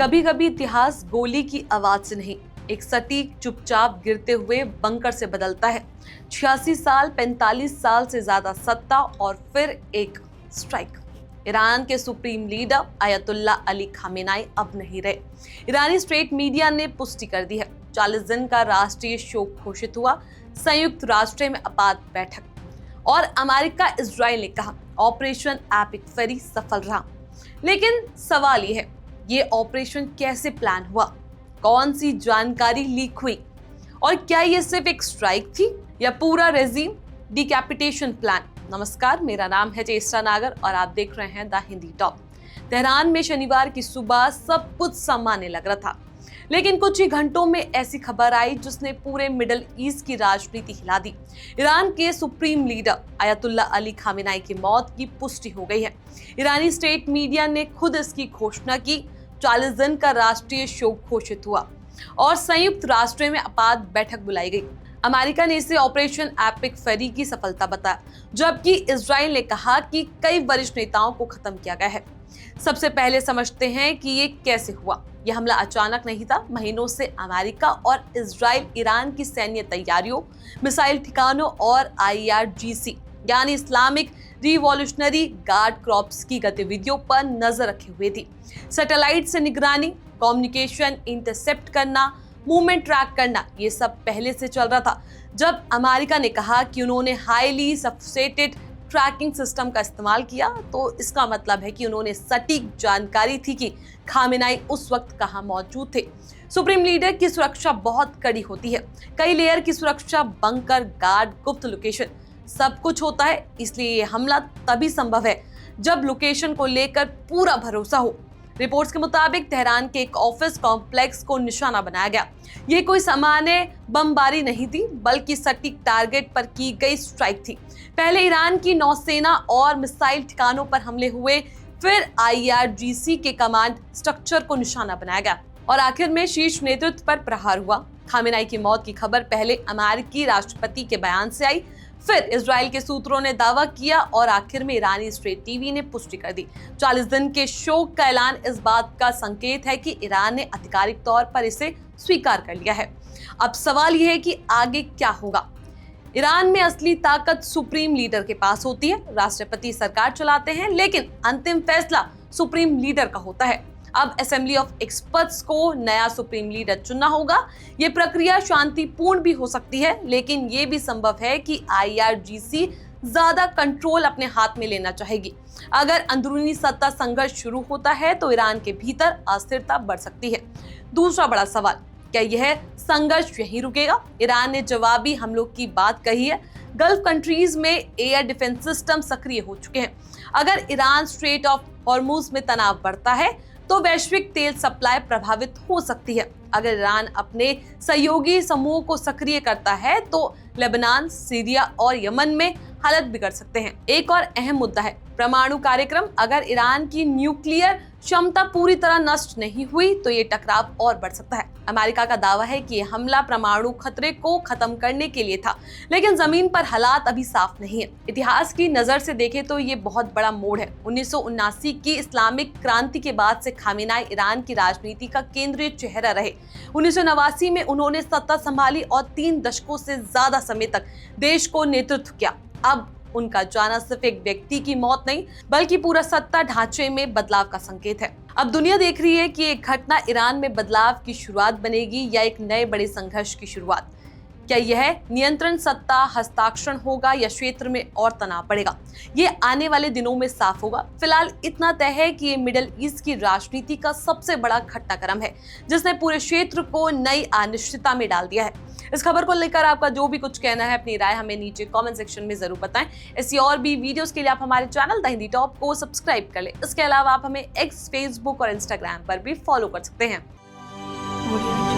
कभी कभी इतिहास गोली की आवाज से नहीं, एक सटीक चुपचाप गिरते हुए बंकर से बदलता है। 86 साल, 45 साल से ज्यादा सत्ता और फिर एक स्ट्राइक। ईरान के सुप्रीम लीडर आयतुल्ला अली खामेनाई अब नहीं रहे। ईरानी स्टेट मीडिया ने पुष्टि कर दी है। 40 दिन का राष्ट्रीय शोक घोषित हुआ। संयुक्त राष्ट्र में आपात बैठक और अमेरिका इजराइल ने कहा ऑपरेशन एपिक फेरी सफल रहा। लेकिन सवाल यह है, ये ऑपरेशन कैसे प्लान हुआ? कौन सी जानकारी लीक हुई? और क्या ये सिर्फ एक स्ट्राइक थी या पूरा रेजिम डिकैपिटेशन प्लान? नमस्कार, मेरा नाम है चेष्टा नागर और आप देख रहे हैं द हिंदी टॉप। तेहरान में शनिवार की सुबह सब कुछ सामान्य लग रहा था, लेकिन कुछ ही घंटों में ऐसी खबर आई जिसने पूरे मिडिल ईस्ट की राजनीति हिला दी। ईरान के सुप्रीम लीडर आयतुल्ला अली खामेनाई की मौत की पुष्टि हो गई है। ईरानी स्टेट मीडिया ने खुद इसकी घोषणा की। 40 दिन का राष्ट्रीय शोक घोषित हुआ और संयुक्त राष्ट्र में आपात बैठक बुलाई गई। अमेरिका ने इसे ऑपरेशन एपिक फेरी की सफलता बताया, जबकि इजराइल ने कहा कि कई वरिष्ठ नेताओं को खत्म किया गया है। सबसे पहले समझते हैं कि ये कैसे हुआ। यह हमला अचानक नहीं था। महीनों से अमेरिका और इजराइल ईरान की सैन्य तैयारियों, मिसाइल ठिकानों और IRGC यानी इस्लामिक रिवॉल्यूशनरी गार्ड क्रॉप्स की गतिविधियों पर नजर रखे हुए थी। सैटेलाइट से निगरानी, कम्युनिकेशन इंटरसेप्ट करना, मूवमेंट ट्रैक करना, ये सब पहले से चल रहा था। जब अमेरिका ने कहा कि उन्होंने हाईली सफिस्टिकेटेड ट्रैकिंग सिस्टम का इस्तेमाल किया, तो इसका मतलब है कि उन्होंने सटीक जानकारी थी कि खामेनाई उस वक्त कहां मौजूद थे। सुप्रीम लीडर की सुरक्षा बहुत कड़ी होती है। कई लेयर की सुरक्षा, बंकर, गार्ड, गुप्त लोकेशन, सब कुछ होता है। इसलिए ये हमला तभी संभव है जब लोकेशन को लेकर पूरा भरोसा हो। रिपोर्ट्स के मुताबिक तेहरान के एक ऑफिस कॉम्प्लेक्स को निशाना बनाया गया। ये कोई सामान्य बमबारी नहीं थी, बल्कि सटीक टारगेट पर की गई स्ट्राइक थी। पहले ईरान की नौसेना और मिसाइल ठिकानों पर हमले हुए, फिर IRGC के कमांड स्ट्रक्चर को निशाना बनाया गया और आखिर में शीर्ष नेतृत्व पर प्रहार हुआ। खामेनाई की मौत की खबर पहले अमेरिकी राष्ट्रपति के बयान से आई, फिर इजराइल के सूत्रों ने दावा किया और आखिर में ईरानी स्टेट टीवी ने पुष्टि कर दी। 40 दिन के शोक का ऐलान इस बात का संकेत है कि ईरान ने आधिकारिक तौर पर इसे स्वीकार कर लिया है। अब सवाल यह है कि आगे क्या होगा। ईरान में असली ताकत सुप्रीम लीडर के पास होती है। राष्ट्रपति सरकार चलाते हैं, लेकिन अंतिम फैसला सुप्रीम लीडर का होता है। अब असेंबली ऑफ एक्सपर्ट्स को नया सुप्रीम लीडर चुनना होगा। ये प्रक्रिया शांतिपूर्ण भी हो सकती है, लेकिन ये भी संभव है कि IRGC ज्यादा कंट्रोल अपने हाथ में लेना चाहेगी। अगर अंदरूनी सत्ता संघर्ष शुरू होता है तो ईरान के भीतर अस्थिरता बढ़ सकती है। दूसरा बड़ा सवाल, क्या यह संघर्ष यहीं रुकेगा? ईरान ने जवाबी हमलों की बात कही है। गल्फ कंट्रीज में एयर डिफेंस सिस्टम सक्रिय हो चुके हैं। अगर ईरान स्ट्रेट ऑफ हॉर्मुज में तनाव बढ़ता है तो वैश्विक तेल सप्लाई प्रभावित हो सकती है। अगर ईरान अपने सहयोगी समूह को सक्रिय करता है तो लेबनान, सीरिया और यमन में हालत बिगड़ सकते हैं। एक और अहम मुद्दा है परमाणु कार्यक्रम। अगर ईरान की न्यूक्लियर क्षमता पूरी तरह नष्ट नहीं हुई तो ये टकराव और बढ़ सकता है। अमेरिका का दावा है कि यह हमला परमाणु खतरे को खत्म करने के लिए था, लेकिन जमीन पर हालात अभी साफ नहीं है। इतिहास की नजर से देखें तो ये बहुत बड़ा मोड़ है। 1979 की इस्लामिक क्रांति के बाद से खामेनाई ईरान की राजनीति का केंद्रीय चेहरा रहे। 1989 में उन्होंने सत्ता संभाली और 3 दशकों से ज्यादा समय तक देश को नेतृत्व किया। अब उनका जाना सिर्फ एक व्यक्ति की मौत नहीं, बल्कि पूरा सत्ता ढांचे में बदलाव का संकेत है। अब दुनिया देख रही है कि एक घटना ईरान में बदलाव की शुरुआत बनेगी या एक नए बड़े संघर्ष की शुरुआत। क्या यह नियंत्रण सत्ता हस्ताक्षर होगा या क्षेत्र में और तनाव बढ़ेगा? ये आने वाले दिनों में साफ होगा। फिलहाल इतना तय है कि ये मिडिल ईस्ट की राजनीति का सबसे बड़ा घटनाक्रम है, जिसने पूरे क्षेत्र को नई अनिश्चितता में डाल दिया है। इस खबर को लेकर आपका जो भी कुछ कहना है, अपनी राय हमें नीचे कमेंट सेक्शन में जरूर बताएं। ऐसी और भी वीडियोस के लिए आप हमारे चैनल द हिंदी टॉप को सब्सक्राइब कर लें। इसके अलावा आप हमें X, Facebook और Instagram पर भी फॉलो कर सकते हैं।